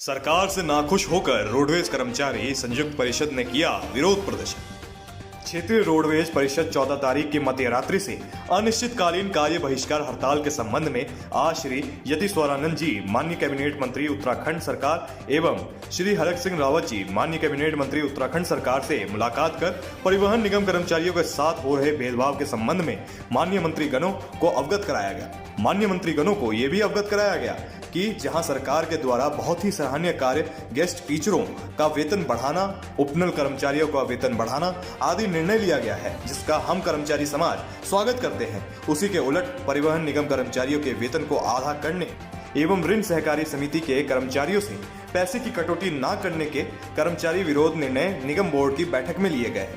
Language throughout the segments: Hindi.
सरकार से नाखुश होकर रोडवेज कर्मचारी संयुक्त परिषद ने किया विरोध प्रदर्शन। क्षेत्रीय रोडवेज परिषद 14 तारीख की मध्यरात्रि से अनिश्चितकालीन कार्य बहिष्कार हड़ताल के संबंध में आज श्री यतीश्वरानंद जी माननीय कैबिनेट मंत्री उत्तराखंड सरकार एवं श्री हरक सिंह रावत जी माननीय कैबिनेट मंत्री उत्तराखंड सरकार से मुलाकात कर परिवहन निगम कर्मचारियों के साथ हो रहे भेदभाव के संबंध में माननीय मंत्रीगणों को अवगत कराया गया। माननीय मंत्रीगणों को यह भी अवगत कराया गया कि जहां सरकार के द्वारा बहुत ही सराहनीय कार्य गेस्ट टीचरों का वेतन बढ़ाना, उपनल कर्मचारियों का वेतन बढ़ाना आदि निर्णय लिया गया है, जिसका हम कर्मचारी समाज स्वागत करते हैं। उसी के उलट परिवहन निगम कर्मचारियों के वेतन को आधा करने एवं ऋण सहकारी समिति के कर्मचारियों से पैसे की कटौती न करने के कर्मचारी विरोध निर्णय निगम बोर्ड की बैठक में लिए गए,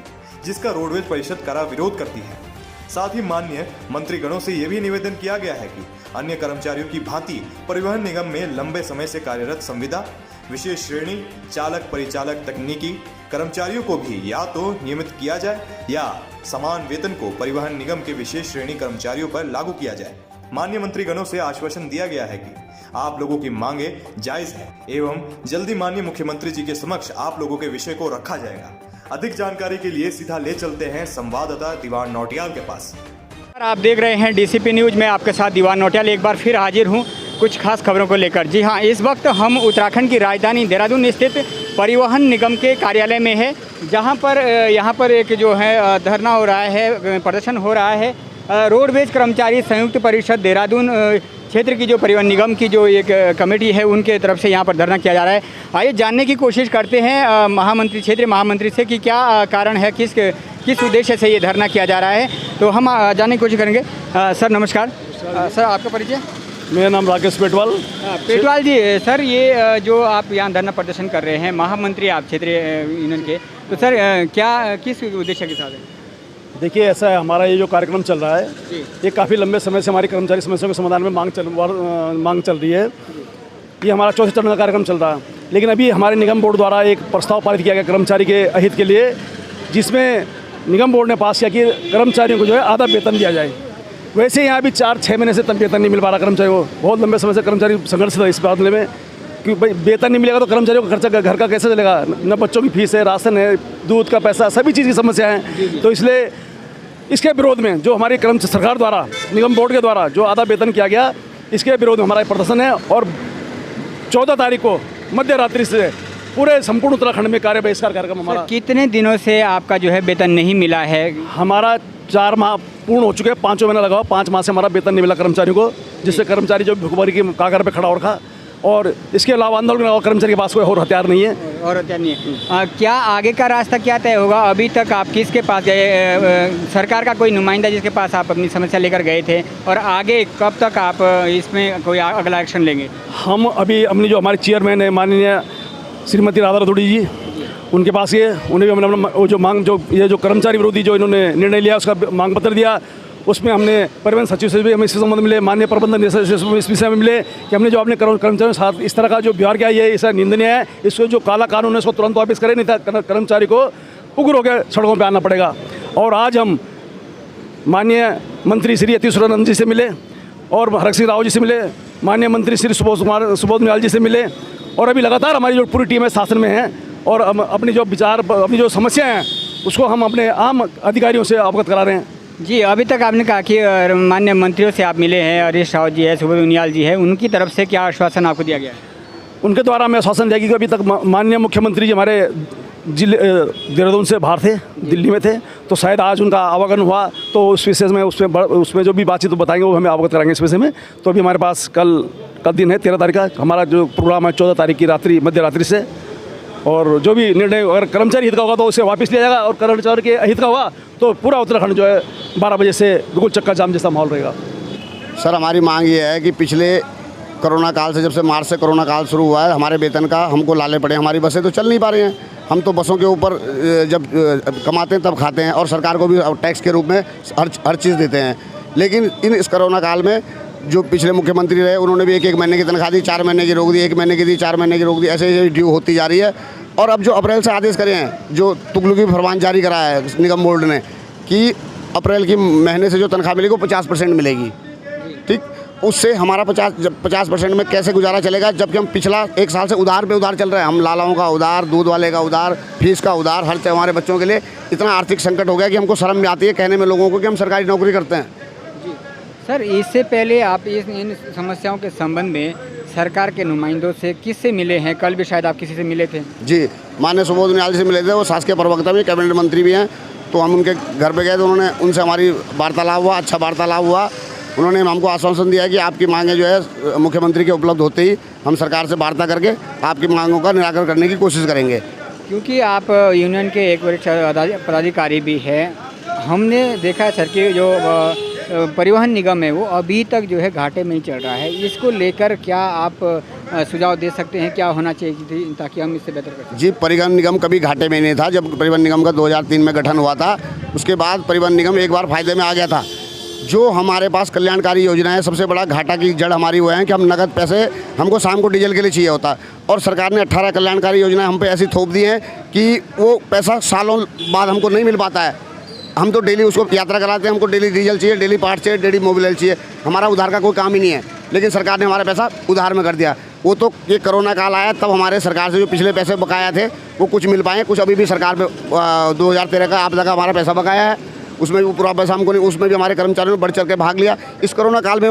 जिसका रोडवेज परिषद कड़ा विरोध करती है। साथ ही माननीय मंत्रीगणों से यह भी निवेदन किया गया है कि अन्य कर्मचारियों की भांति परिवहन निगम में लंबे समय से कार्यरत संविदा, विशेष श्रेणी, चालक, परिचालक, तकनीकी कर्मचारियों को भी या तो नियमित किया जाए या समान वेतन को परिवहन निगम के विशेष श्रेणी कर्मचारियों पर लागू किया जाए। माननीय मंत्रीगणों से आश्वासन दिया गया है कि आप लोगों की मांगे जायज है एवं जल्दी माननीय मुख्यमंत्री जी के समक्ष आप लोगों के विषय को रखा जाएगा। अधिक जानकारी के लिए सीधा ले चलते हैं संवाददाता दीवान नौटियाल के पास। आप देख रहे हैं डीसीपी न्यूज में आपके साथ दीवान नौटियाल एक बार फिर हाजिर हूं कुछ खास खबरों को लेकर। जी हां, इस वक्त हम उत्तराखंड की राजधानी देहरादून स्थित परिवहन निगम के कार्यालय में है, जहां पर यहां पर एक जो है धरना हो रहा है, प्रदर्शन हो रहा है। रोडवेज कर्मचारी संयुक्त परिषद देहरादून क्षेत्र की जो परिवहन निगम की जो एक कमेटी है उनके तरफ से यहाँ पर धरना किया जा रहा है। आइए जानने की कोशिश करते हैं महामंत्री, क्षेत्रीय महामंत्री से कि क्या कारण है, किस उद्देश्य से ये धरना किया जा रहा है, तो हम जानने की कोशिश करेंगे। सर नमस्कार। सर आपका परिचय? मेरा नाम राकेश पेटवाल। पेटवाल जी, सर ये जो आप यहाँ धरना प्रदर्शन कर रहे हैं, महामंत्री आप क्षेत्रीय यूनियन के, तो सर क्या किस उद्देश्य के साथ है? देखिए, ऐसा है, हमारा ये जो कार्यक्रम चल रहा है ये काफ़ी लंबे समय से हमारी कर्मचारी समस्याओं के समाधान में मांग चल रही है। ये हमारा चौथे चरण का कार्यक्रम चल रहा है, लेकिन अभी हमारे निगम बोर्ड द्वारा एक प्रस्ताव पारित किया गया कर्मचारी के हित के लिए, जिसमें निगम बोर्ड ने पास किया कि कर्मचारियों को जो है आधा वेतन दिया जाए। वैसे यहाँ अभी 4-6 महीने से तब वेतन नहीं मिल पा रहा कर्मचारियों को। बहुत लंबे समय से कर्मचारी संघर्ष था इस मामले में कि भाई वेतन नहीं मिलेगा तो कर्मचारियों का खर्चा घर का कैसे चलेगा। न बच्चों की फीस है, राशन है, दूध का पैसा, सभी चीज़ की समस्या है। तो इसलिए इसके विरोध में जो हमारी सरकार द्वारा, निगम बोर्ड के द्वारा जो आधा वेतन किया गया, इसके विरोध में हमारा प्रदर्शन है। और 14 तारीख को मध्य रात्रि से पूरे संपूर्ण उत्तराखंड में कार्य बहिष्कार कार्यक्रम हमारा। कितने दिनों से आपका जो है वेतन नहीं मिला है? हमारा 4 माह पूर्ण हो चुके हैं, 5वां महीना लगा, 5 माह से हमारा वेतन नहीं मिला कर्मचारियों को, जिससे कर्मचारी जो भुखमरी की कागार पे खड़ा हो रखा। और इसके अलावा आंदोलन कर्मचारी के पास कोई और हथियार नहीं है। और हथियार नहीं है। क्या आगे का रास्ता क्या तय होगा? अभी तक आप किसके पास गए? सरकार का कोई नुमाइंदा जिसके पास आप अपनी समस्या लेकर गए थे? और आगे कब तक आप इसमें कोई अगला एक्शन लेंगे? हम अभी अपनी जो हमारे चेयरमैन है माननीय श्रीमती राधा रतूड़ी जी, उनके पास ये उन्हें भी हमने जो मांग, जो ये जो कर्मचारी विरोधी जो इन्होंने निर्णय लिया उसका मांग पत्र दिया। उसमें हमने परिवहन सचिव से भी हमें इस संबंध में मिले, माननीय प्रबंधन निदेशक से इस विषय में मिले कि हमने जो अपने कर्मचारियों के साथ इस तरह का जो व्यवहार किया ये ऐसा निंदनीय है। इसको जो काला कानून है उसको तुरंत वापस करें, नहीं था कर्मचारी को उग्र होकर सड़कों पर आना पड़ेगा। और आज हम माननीय मंत्री श्री यतीश्वरानंद जी से मिले और हरक सिंह रावत जी से मिले, माननीय मंत्री श्री सुबोध नियाल जी से मिले। और अभी लगातार हमारी जो पूरी टीम है शासन में है और अपनी जो विचार, अपनी जो समस्याएं हैं उसको हम अपने आम अधिकारियों से अवगत करा रहे हैं। जी, अभी तक आपने कहा कि माननीय मंत्रियों से आप मिले हैं, हरीश रावत जी है, सुबोध नियाल जी है, उनकी तरफ से क्या आश्वासन आपको दिया गया है? उनके द्वारा हमें आश्वासन दिया कि अभी तक माननीय मुख्यमंत्री जी हमारे जिले देहरादून से बाहर थे, दिल्ली में थे, तो शायद आज उनका आवागमन हुआ तो उस विषय में उसमें जो भी बातचीत बताएंगे वो हमें अवगत कराएंगे इस विषय में। तो अभी हमारे पास कल दिन है 13 तारीख का, हमारा जो प्रोग्राम है 14 तारीख की रात्रि मध्य रात्रि से। और जो भी निर्णय अगर कर्मचारी हित का होगा तो उसे वापस लिया जाएगा, और कर्मचारी के हित का होगा तो पूरा उत्तराखंड जो है 12 बजे से बिल्कुल चक्का जाम जैसा माहौल रहेगा। सर, हमारी मांग ये है कि पिछले कोरोना काल से, जब से मार्च से कोरोना काल शुरू हुआ है, हमारे वेतन का हमको लाले पड़े। हमारी बसें तो चल नहीं पा रही हैं, हम तो बसों के ऊपर जब कमाते हैं तब खाते हैं, और सरकार को भी टैक्स के रूप में हर चीज़ देते हैं। लेकिन इस कोरोना काल में जो पिछले मुख्यमंत्री रहे उन्होंने भी 1-1 महीने की तनख्वाह दी, 4 महीने की रोक दी, 1 महीने की दी, 4 महीने की रोक दी, ऐसे ही ड्यू होती जा रही है। और अब जो अप्रैल से आदेश करे हैं, जो तुगलकी फरमान जारी कराया है निगम बोर्ड ने कि अप्रैल की महीने से जो तनख्वाह मिलेगी वो 50% मिलेगी, ठीक। उससे हमारा 50% में कैसे गुजारा चलेगा, जबकि हम पिछला 1 साल से उधार पे उधार चल रहे हैं। हम लालाओं का उधार, दूध वाले का उधार, फीस का उधार, हर हमारे बच्चों के लिए इतना आर्थिक संकट हो गया कि हमको शर्म भी आती है कहने में लोगों को कि हम सरकारी नौकरी करते हैं। सर, इससे पहले आप इन समस्याओं के संबंध में सरकार के नुमाइंदों से किससे मिले हैं? कल भी शायद आप किसी से मिले थे। जी, माननीय सुबोध उनियाल जी से मिले थे, वो शासकीय प्रवक्ता भी, कैबिनेट मंत्री भी हैं। तो हम उनके घर पे गए तो उन्होंने उनसे हमारी वार्तालाप हुआ, अच्छा वार्तालाप हुआ। उन्होंने हमको आश्वासन दिया कि आपकी मांगें जो है मुख्यमंत्री के उपलब्ध होते ही हम सरकार से वार्ता करके आपकी मांगों का निराकरण करने की कोशिश करेंगे। क्योंकि आप यूनियन के एक वरिष्ठ पदाधिकारी भी हैं, हमने देखा है सर कि जो परिवहन निगम है वो अभी तक जो है घाटे में ही चल रहा है। इसको लेकर क्या आप सुझाव दे सकते हैं, क्या होना चाहिए ताकि हम इससे बेहतर कर सकें? जी, परिवहन निगम कभी घाटे में नहीं था। जब परिवहन निगम का 2003 में गठन हुआ था, उसके बाद परिवहन निगम एक बार फायदे में आ गया था। जो हमारे पास कल्याणकारी योजना है, सबसे बड़ा घाटा की जड़ हमारी वो है कि हम नगद पैसे हमको शाम को डीजल के लिए चाहिए होता, और सरकार ने 18 कल्याणकारी योजनाएं हम पे ऐसी थोप दी हैं कि वो पैसा सालों बाद हमको नहीं मिल पाता है। हम तो डेली उसको यात्रा कराते हैं, हमको डेली डीजल चाहिए, डेली पार्ट चाहिए, डेली मोबिल चाहिए। हमारा उधार का कोई काम ही नहीं है, लेकिन सरकार ने हमारा पैसा उधार में कर दिया। वो तो ये कोरोना काल आया तब हमारे सरकार से जो पिछले पैसे बकाया थे वो कुछ मिल पाए, कुछ अभी भी सरकार पे 2013 का आपदा का हमारा पैसा बकाया है, उसमें भी पूरा पैसा हमको नहीं, उसमें भी हमारे कर्मचारियों ने बढ़ चढ़ के भाग लिया। इस कोरोना काल में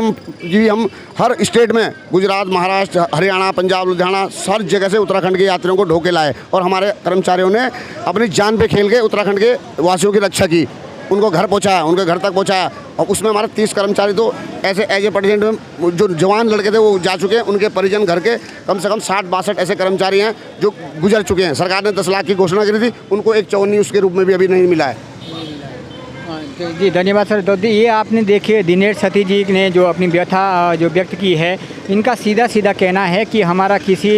हम हर स्टेट में, गुजरात, महाराष्ट्र, हरियाणा, पंजाब, लुधियाना, हर जगह से उत्तराखंड के यात्रियों को ढोके लाए, और हमारे कर्मचारियों ने अपनी जान पे खेल के उत्तराखंड के वासियों की रक्षा की, उनको घर पहुँचाया, उनके घर तक पहुँचाया। और उसमें हमारे 30 कर्मचारी तो ऐसे एज ए परसेंट में जो जवान लड़के थे वो जा चुके हैं, उनके परिजन घर के कम से कम 60-62 ऐसे कर्मचारी हैं जो गुजर चुके हैं। सरकार ने 10 लाख की घोषणा करी थी, उनको एक 54 उसके रूप में भी अभी नहीं मिला है। जी, धन्यवाद सर। तो ये आपने देखिए दिनेश सती जी ने जो अपनी व्यथा जो व्यक्त की है, इनका सीधा सीधा कहना है कि हमारा किसी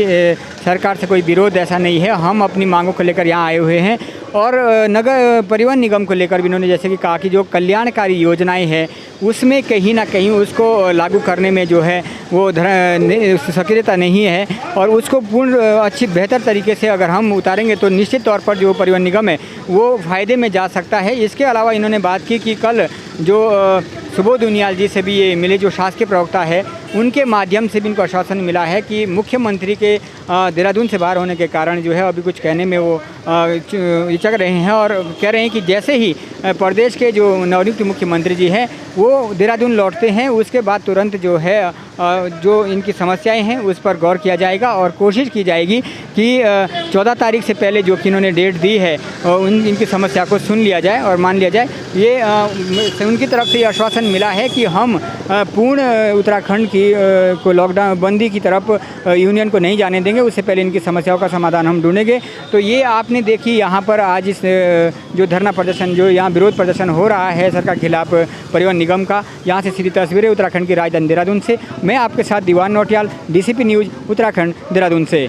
सरकार से कोई विरोध ऐसा नहीं है, हम अपनी मांगों को लेकर यहाँ आए हुए हैं। और नगर परिवहन निगम को लेकर भी इन्होंने जैसे कि कहा कि जो कल्याणकारी योजनाएं हैं उसमें कहीं ना कहीं उसको लागू करने में जो है वो सक्रियता नहीं है, और उसको पूर्ण अच्छी बेहतर तरीके से अगर हम उतारेंगे तो निश्चित तौर पर जो परिवहन निगम है वो फ़ायदे में जा सकता है। इसके अलावा इन्होंने बात की कि कल जो सुबोध उनियाल जी से भी ये मिले, जो शासकीय प्रवक्ता है, उनके माध्यम से भी इनको आश्वासन मिला है कि मुख्यमंत्री के देहरादून से बाहर होने के कारण जो है अभी कुछ कहने में वो हिचक रहे हैं, और कह रहे हैं कि जैसे ही प्रदेश के जो नवनियुक्त मुख्यमंत्री जी हैं वो देहरादून लौटते हैं उसके बाद तुरंत जो है जो इनकी समस्याएं हैं उस पर गौर किया जाएगा, और कोशिश की जाएगी कि 14 तारीख से पहले जो कि इन्होंने डेट दी है इनकी समस्या को सुन लिया जाए और मान लिया जाए। ये उनकी तरफ से ये आश्वासन मिला है कि हम पूर्ण उत्तराखंड की को लॉकडाउन बंदी की तरफ यूनियन को नहीं जाने देंगे, उससे पहले इनकी समस्याओं का समाधान हम ढूंढेंगे। तो ये आपने देखी यहाँ पर आज इस जो धरना प्रदर्शन, जो यहाँ विरोध प्रदर्शन हो रहा है सरकार के खिलाफ परिवहन निगम का, यहाँ से सीधी तस्वीरें उत्तराखंड की राजधानी देहरादून से। मैं आपके साथ दीवान नौटियाल, DCP न्यूज़ उत्तराखंड देहरादून से।